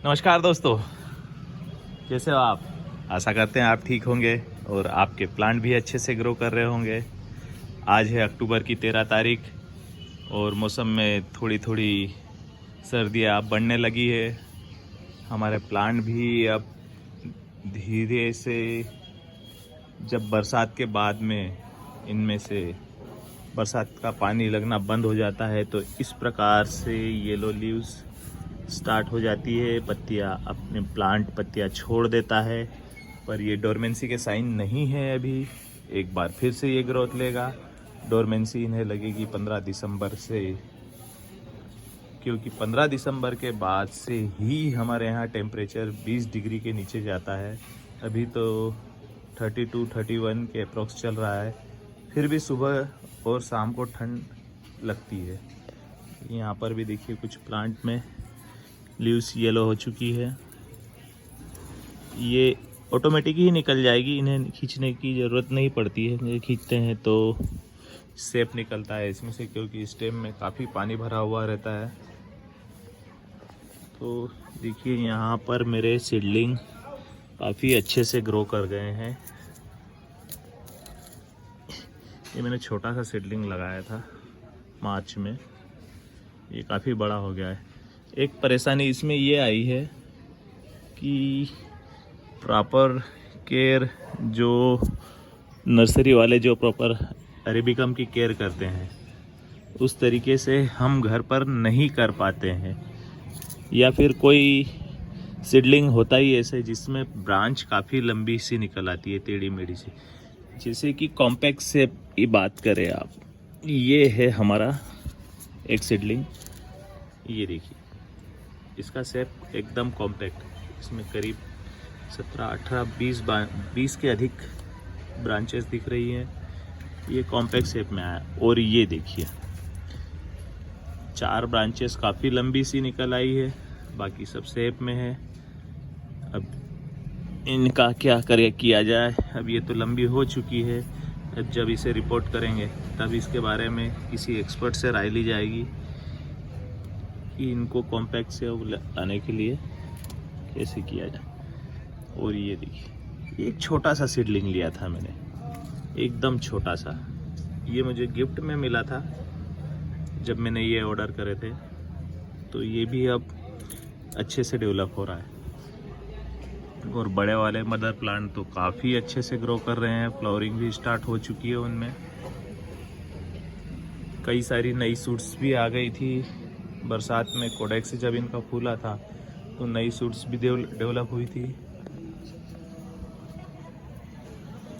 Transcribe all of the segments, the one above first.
नमस्कार दोस्तों, कैसे हो आप। आशा करते हैं आप ठीक होंगे और आपके प्लांट भी अच्छे से ग्रो कर रहे होंगे। आज है अक्टूबर की 13 तारीख और मौसम में थोड़ी थोड़ी सर्दियाँ बढ़ने लगी है। हमारे प्लांट भी अब धीरे से, जब बरसात के बाद में इनमें से बरसात का पानी लगना बंद हो जाता है तो इस प्रकार से येलो लीव्स स्टार्ट हो जाती है। पत्तियां अपने प्लांट पत्तियां छोड़ देता है, पर ये डोरमेंसी के साइन नहीं है। अभी एक बार फिर से ये ग्रोथ लेगा। डोरमेंसी इन्हें लगेगी 15 दिसंबर से, क्योंकि 15 दिसंबर के बाद से ही हमारे यहाँ टेम्परेचर 20 डिग्री के नीचे जाता है। अभी तो 32-31 के अप्रोक्स चल रहा है, फिर भी सुबह और शाम को ठंड लगती है। यहाँ पर भी देखिए कुछ प्लांट में लीव्स येलो हो चुकी है। ये ऑटोमेटिक ही निकल जाएगी, इन्हें खींचने की ज़रूरत नहीं पड़ती है। खींचते हैं तो सेप निकलता है इसमें से, क्योंकि स्टेम में काफ़ी पानी भरा हुआ रहता है। तो देखिए यहाँ पर मेरे सीडलिंग काफ़ी अच्छे से ग्रो कर गए हैं। ये मैंने छोटा सा सीडलिंग लगाया था मार्च में, ये काफ़ी बड़ा हो गया है। एक परेशानी इसमें ये आई है कि प्रॉपर केयर, जो नर्सरी वाले जो प्रॉपर अरेबिकम की केयर करते हैं उस तरीके से हम घर पर नहीं कर पाते हैं। या फिर कोई सीडलिंग होता ही ऐसे जिसमें ब्रांच काफ़ी लंबी सी निकल आती है, टेढ़ी मेढ़ी सी। जैसे कि कॉम्पैक्ट सेप की बात करें आप, ये है हमारा एक सीडलिंग। ये देखिए इसका सेप एकदम कॉम्पैक्ट, इसमें करीब 17, 18, 20 के अधिक ब्रांचेस दिख रही हैं। ये कॉम्पैक्ट शेप में आया। और ये देखिए 4 ब्रांचेस काफ़ी लंबी सी निकल आई है, बाकी सब शेप में है। अब इनका क्या किया जाए। अब ये तो लंबी हो चुकी है, अब जब इसे रिपोर्ट करेंगे तब इसके बारे में किसी एक्सपर्ट से राय ली जाएगी कि इनको कॉम्पैक्ट से लाने के लिए कैसे किया जाए। और ये देखिए एक छोटा सा सीडलिंग लिया था मैंने, एकदम छोटा सा। ये मुझे गिफ्ट में मिला था जब मैंने ये ऑर्डर करे थे। तो ये भी अब अच्छे से डेवलप हो रहा है। और बड़े वाले मदर प्लांट तो काफ़ी अच्छे से ग्रो कर रहे हैं, फ्लावरिंग भी स्टार्ट हो चुकी है उनमें। कई सारी नई सूट्स भी आ गई थी बरसात में। कोडेक्स से जब इनका फूला था तो नई सूट्स भी डेवलप हुई थी।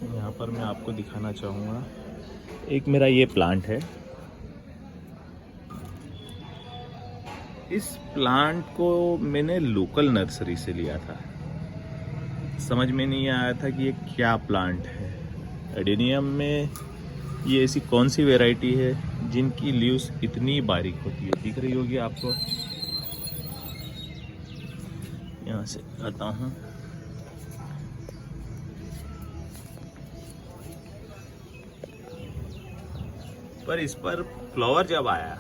यहाँ पर मैं आपको दिखाना चाहूँगा, एक मेरा ये प्लांट है। इस प्लांट को मैंने लोकल नर्सरी से लिया था। समझ में नहीं आया था कि ये क्या प्लांट है। एडेनियम में ये ऐसी कौन सी वैरायटी है जिनकी लीव्स इतनी बारीक होती है। दिख रही होगी आपको, यहाँ से आता हूँ। पर इस पर फ्लावर जब आया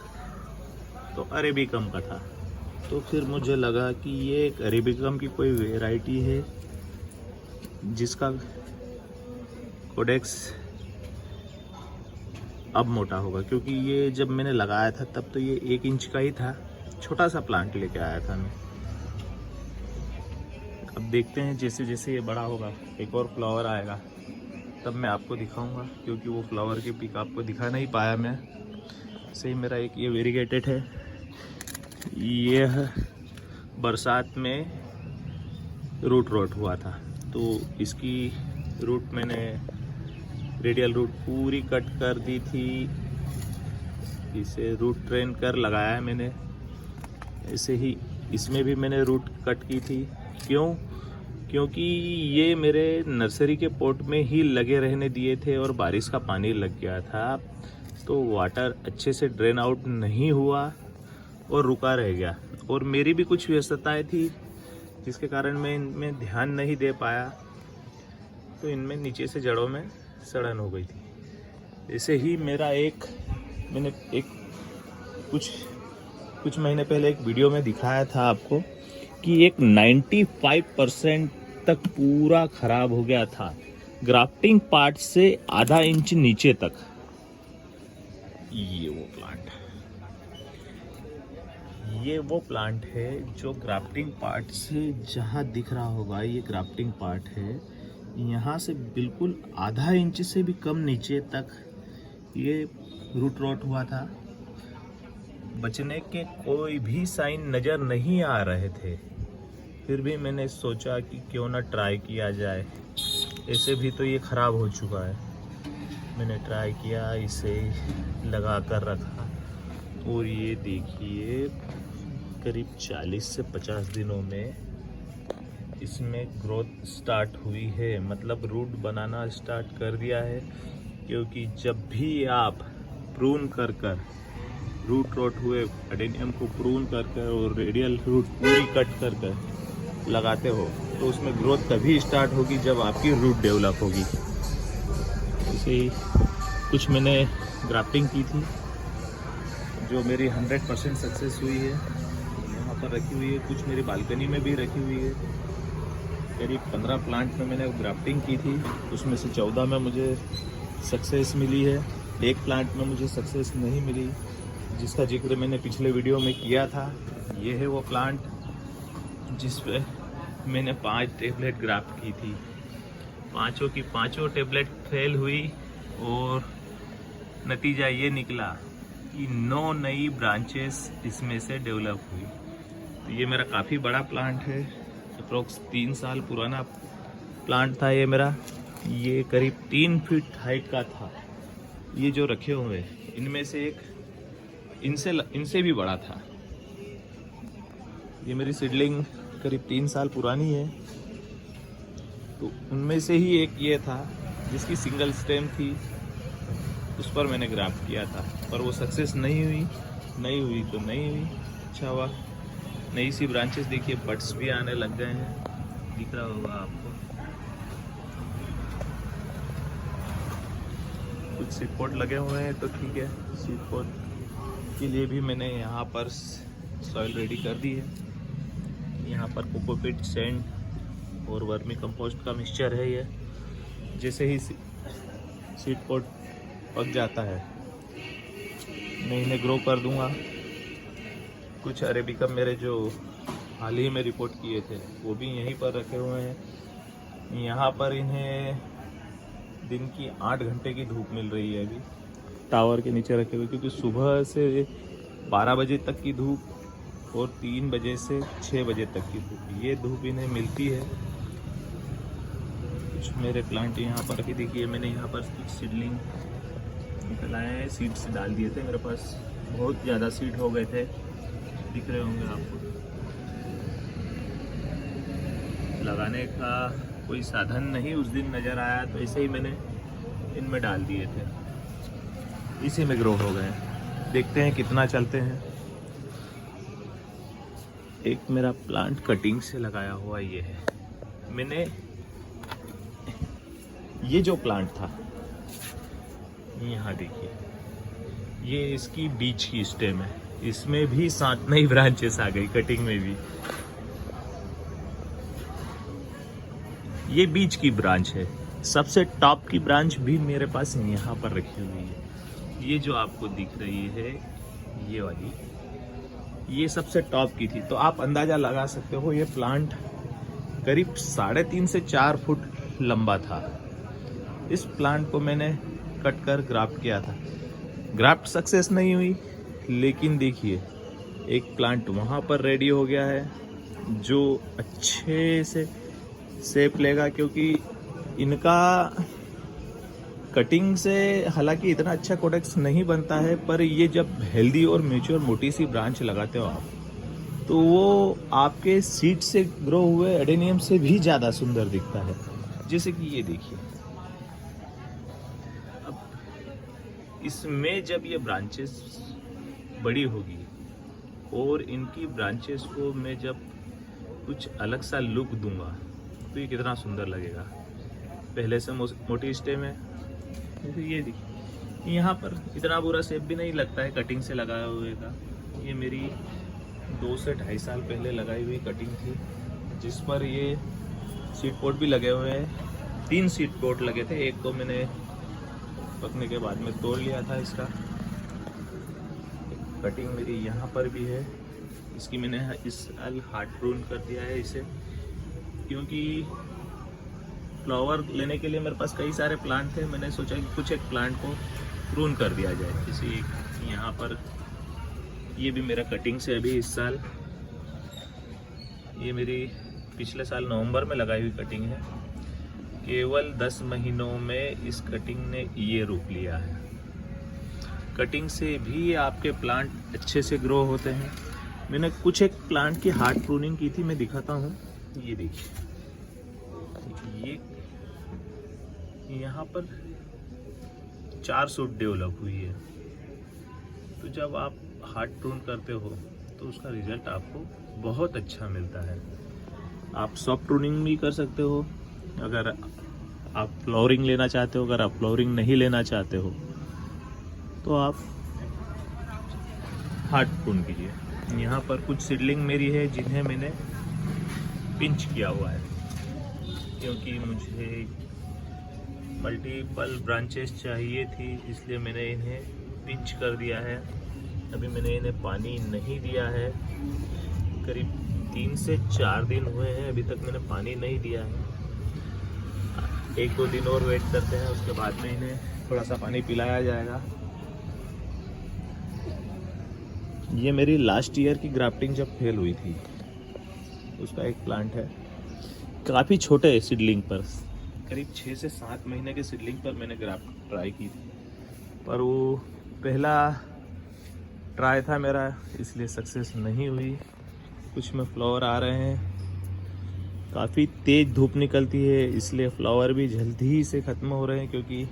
तो अरेबिकम का था, तो फिर मुझे लगा कि ये एक अरेबिकम की कोई वैरायटी है जिसका कोडेक्स अब मोटा होगा। क्योंकि ये जब मैंने लगाया था तब तो ये 1 इंच का ही था, छोटा सा प्लांट लेके आया था मैं। अब देखते हैं जैसे जैसे ये बड़ा होगा, एक और फ्लावर आएगा तब मैं आपको दिखाऊंगा, क्योंकि वो फ्लावर के पिक आपको दिखा नहीं पाया मैं। सही मेरा एक ये वेरीगेटेड है, यह बरसात में रूट रॉट हुआ था। तो इसकी रूट मैंने रेडियल रूट पूरी कट कर दी थी, इसे रूट ट्रेन कर लगाया है मैंने। ऐसे ही इसमें भी मैंने रूट कट की थी। क्यों? क्योंकि ये मेरे नर्सरी के पॉट में ही लगे रहने दिए थे और बारिश का पानी लग गया था, तो वाटर अच्छे से ड्रेन आउट नहीं हुआ और रुका रह गया। और मेरी भी कुछ व्यस्तताएं थी जिसके कारण मैं इनमें ध्यान नहीं दे पाया, तो इनमें नीचे से जड़ों में सड़न हो गई थी। ऐसे ही मैंने कुछ महीने पहले एक वीडियो में दिखाया था आपको कि एक 95% तक पूरा खराब हो गया था, ग्राफ्टिंग पार्ट से आधा इंच नीचे तक। ये वो प्लांट है जो ग्राफ्टिंग पार्ट से, जहाँ दिख रहा होगा ये ग्राफ्टिंग पार्ट है, यहाँ से बिल्कुल आधा इंच से भी कम नीचे तक ये रूट रॉट हुआ था। बचने के कोई भी साइन नज़र नहीं आ रहे थे, फिर भी मैंने सोचा कि क्यों ना ट्राई किया जाए। ऐसे भी तो ये ख़राब हो चुका है। मैंने ट्राई किया, इसे लगा कर रखा और ये देखिए करीब 40 से 50 दिनों में इसमें ग्रोथ स्टार्ट हुई है, मतलब रूट बनाना स्टार्ट कर दिया है। क्योंकि जब भी आप प्रून कर रूट रॉट हुए एडेनियम को प्रून कर और रेडियल रूट पूरी कट कर लगाते हो तो उसमें ग्रोथ तभी स्टार्ट होगी जब आपकी रूट डेवलप होगी। ऐसे ही कुछ मैंने ग्राफ्टिंग की थी जो मेरी 100% सक्सेस हुई है, यहाँ पर रखी हुई है। कुछ मेरी बालकनी में भी रखी हुई है। करीब 15 प्लांट में मैंने ग्राफ्टिंग की थी, उसमें से 14 में मुझे सक्सेस मिली है। एक प्लांट में मुझे सक्सेस नहीं मिली, जिसका जिक्र मैंने पिछले वीडियो में किया था। ये है वो प्लांट जिस पे मैंने 5 टेबलेट ग्राफ्ट की थी। पांचों की पांचों टेबलेट फेल हुई और नतीजा ये निकला कि 9 नई ब्रांचेस इसमें से डेवलप हुई। तो ये मेरा काफ़ी बड़ा प्लांट है, अप्रोक्स 3 साल पुराना प्लांट था ये मेरा। ये करीब 3 फीट हाइट का था। ये जो रखे हुए हैं इनमें से एक इनसे भी बड़ा था। ये मेरी सीडलिंग करीब 3 साल पुरानी है। तो उनमें से ही एक ये था जिसकी सिंगल स्टेम थी, उस पर मैंने ग्राफ्ट किया था, पर वो सक्सेस नहीं हुई तो नहीं हुई। अच्छा हुआ नई सी ब्रांचेस देखिए, बड्स भी आने लग गए हैं, दिख रहा होगा आपको। कुछ सीड पॉट लगे हुए हैं तो ठीक है। सीड पॉट के लिए भी मैंने यहाँ पर सॉइल रेडी कर दी है। यहाँ पर कोकोपीट, सैंड और वर्मी कंपोस्ट का मिक्सचर है। ये जैसे ही सीड पॉट पक जाता है मैं इन्हें ग्रो कर दूंगा। कुछ अरेबिकम मेरे जो हाल ही में रिपोर्ट किए थे वो भी यहीं पर रखे हुए हैं। यहाँ पर इन्हें दिन की 8 घंटे की धूप मिल रही है अभी, टावर के नीचे रखे हुए, क्योंकि सुबह से 12 बजे तक की धूप और 3 बजे से 6 बजे तक की धूप, ये धूप इन्हें मिलती है। कुछ मेरे प्लांट यहाँ पर रखी, देखिए मैंने यहाँ पर कुछ सीडलिंग निकल आए हैं, सीड्स डाल दिए थे। मेरे पास बहुत ज़्यादा सीड हो गए थे, दिख रहे होंगे आपको। लगाने का कोई साधन नहीं उस दिन नज़र आया, तो ऐसे ही मैंने इनमें डाल दिए थे, इसी में ग्रो हो गए। देखते हैं कितना चलते हैं। एक मेरा प्लांट कटिंग से लगाया हुआ ये है। मैंने ये जो प्लांट था, यहाँ देखिए, ये इसकी बीच की स्टेम है, इसमें भी 7 नई ब्रांचेस आ गई कटिंग में भी। ये बीच की ब्रांच है, सबसे टॉप की ब्रांच भी मेरे पास यहाँ पर रखी हुई है। ये जो आपको दिख रही है ये वाली, ये सबसे टॉप की थी। तो आप अंदाज़ा लगा सकते हो ये प्लांट करीब 3.5 से 4 फुट लंबा था। इस प्लांट को मैंने कट कर ग्राफ्ट किया था। ग्राफ्ट सक्सेस नहीं हुई, लेकिन देखिए एक प्लांट वहाँ पर रेडी हो गया है जो अच्छे से शेप लेगा, क्योंकि इनका कटिंग से हालांकि इतना अच्छा कोडेक्स नहीं बनता है, पर ये जब हेल्दी और मैच्योर मोटी सी ब्रांच लगाते हो आप, तो वो आपके सीड से ग्रो हुए एडेनियम से भी ज़्यादा सुंदर दिखता है। जैसे कि ये देखिए, अब इसमें जब ये ब्रांचेस बड़ी होगी और इनकी ब्रांचेस को मैं जब कुछ अलग सा लुक दूंगा तो ये कितना सुंदर लगेगा। पहले से मोटी स्टेम है, जैसे ये देखिए, यहाँ पर इतना बुरा शेप भी नहीं लगता है कटिंग से लगाए हुए का। ये मेरी 2 से 2.5 साल पहले लगाई हुई कटिंग थी, जिस पर ये सीड पोट भी लगे हुए हैं। 3 सीड पोट लगे थे, एक तो मैंने पकने के बाद में तोड़ लिया था इसका। कटिंग मेरी यहाँ पर भी है, इसकी मैंने इस साल हार्ड प्रून कर दिया है इसे, क्योंकि फ्लावर लेने के लिए मेरे पास कई सारे प्लांट थे। मैंने सोचा कि कुछ एक प्लांट को प्रून कर दिया जाए। किसी यहाँ पर ये भी मेरा कटिंग से अभी इस साल, ये मेरी पिछले साल नवंबर में लगाई हुई कटिंग है। केवल 10 महीनों में इस कटिंग ने ये रूप लिया है। कटिंग से भी आपके प्लांट अच्छे से ग्रो होते हैं। मैंने कुछ एक प्लांट की हार्ड प्रूनिंग की थी, मैं दिखाता हूँ। ये देखिए, ये यहाँ पर 4 सूट डेवलप हुई है। तो जब आप हार्ड प्रून करते हो तो उसका रिजल्ट आपको बहुत अच्छा मिलता है। आप सॉफ्ट प्रूनिंग भी कर सकते हो अगर आप फ्लावरिंग लेना चाहते हो। अगर आप फ्लावरिंग नहीं लेना चाहते हो तो आप हार्ड प्रून कीजिए। यहाँ पर कुछ सीडलिंग मेरी है जिन्हें मैंने पिंच किया हुआ है, क्योंकि मुझे मल्टीपल ब्रांचेस चाहिए थी, इसलिए मैंने इन्हें पिंच कर दिया है। अभी मैंने इन्हें पानी नहीं दिया है, करीब 3 से 4 दिन हुए हैं, अभी तक मैंने पानी नहीं दिया है। 1-2 दिन और वेट करते हैं, उसके बाद में इन्हें थोड़ा सा पानी पिलाया जाएगा। ये मेरी लास्ट ईयर की ग्राफ्टिंग जब फेल हुई थी, उसका एक प्लांट है। काफ़ी छोटे सीडलिंग पर, करीब 6 से 7 महीने के सीडलिंग पर मैंने ग्राफ्ट ट्राई की थी, पर वो पहला ट्राई था मेरा, इसलिए सक्सेस नहीं हुई। कुछ में फ्लावर आ रहे हैं, काफ़ी तेज़ धूप निकलती है, इसलिए फ्लावर भी जल्दी ही से ख़त्म हो रहे हैं, क्योंकि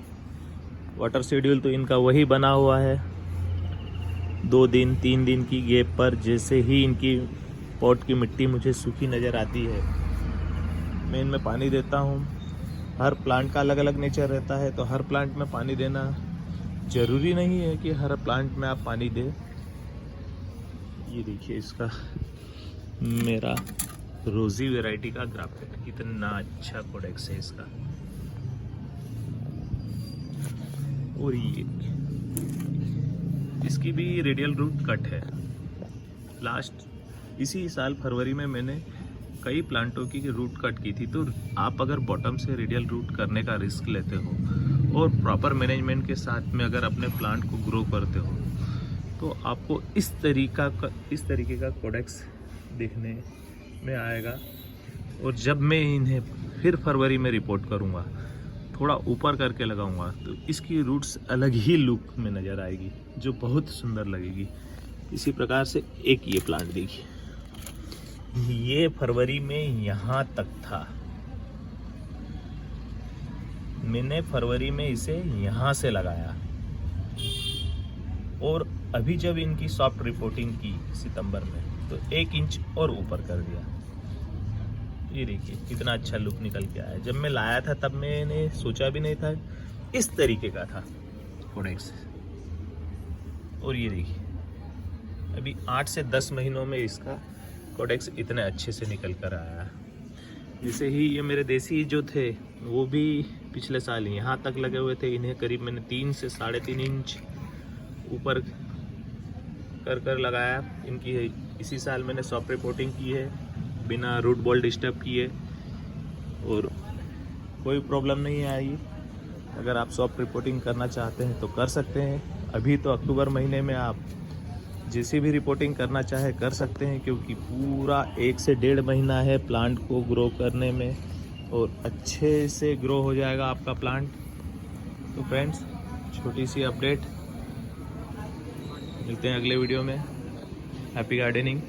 वाटर शेड्यूल तो इनका वही बना हुआ है। 2 दिन 3 दिन की गैप पर जैसे ही इनकी पॉट की मिट्टी मुझे सूखी नज़र आती है, मैं इनमें पानी देता हूँ। हर प्लांट का अलग अलग नेचर रहता है, तो हर प्लांट में पानी देना ज़रूरी नहीं है कि हर प्लांट में आप पानी दें। ये देखिए, इसका मेरा रोज़ी वैरायटी का ग्राफ्टेड कितना अच्छा कोडेक्स है इसका। और ये इसकी भी रेडियल रूट कट है। इसी साल फरवरी में मैंने कई प्लांटों की रूट कट की थी। तो आप अगर बॉटम से रेडियल रूट करने का रिस्क लेते हो और प्रॉपर मैनेजमेंट के साथ में अगर अपने प्लांट को ग्रो करते हो, तो आपको इस तरीके का कोडेक्स देखने में आएगा। और जब मैं इन्हें फिर फरवरी में रिपोर्ट करूँगा, थोड़ा ऊपर करके लगाऊंगा, तो इसकी रूट्स अलग ही लुक में नज़र आएगी, जो बहुत सुंदर लगेगी। इसी प्रकार से एक ये प्लांट देखिए, ये फरवरी में यहाँ तक था। मैंने फरवरी में इसे यहाँ से लगाया और अभी जब इनकी सॉफ्ट रिपोर्टिंग की सितंबर में, तो 1 इंच और ऊपर कर दिया। ये देखिए कितना अच्छा लुक निकल के आया। जब मैं लाया था तब मैंने सोचा भी नहीं था इस तरीके का था कोडेक्स। और ये देखिए अभी 8 से 10 महीनों में इसका कोडेक्स इतने अच्छे से निकल कर आया। जैसे ही ये मेरे देसी जो थे वो भी पिछले साल यहाँ तक लगे हुए थे। इन्हें करीब मैंने 3 से 3.5 इंच ऊपर कर लगाया। इनकी इसी साल मैंने सॉफ्ट रिपोर्टिंग की है बिना रूट बॉल डिस्टर्ब किए, और कोई प्रॉब्लम नहीं आई। अगर आप सॉफ्ट रिपोर्टिंग करना चाहते हैं तो कर सकते हैं। अभी तो अक्टूबर महीने में आप जैसी भी रिपोर्टिंग करना चाहे कर सकते हैं, क्योंकि पूरा 1 से 1.5 महीना है प्लांट को ग्रो करने में, और अच्छे से ग्रो हो जाएगा आपका प्लांट। तो फ्रेंड्स, छोटी सी अपडेट, मिलते हैं अगले वीडियो में। Happy gardening.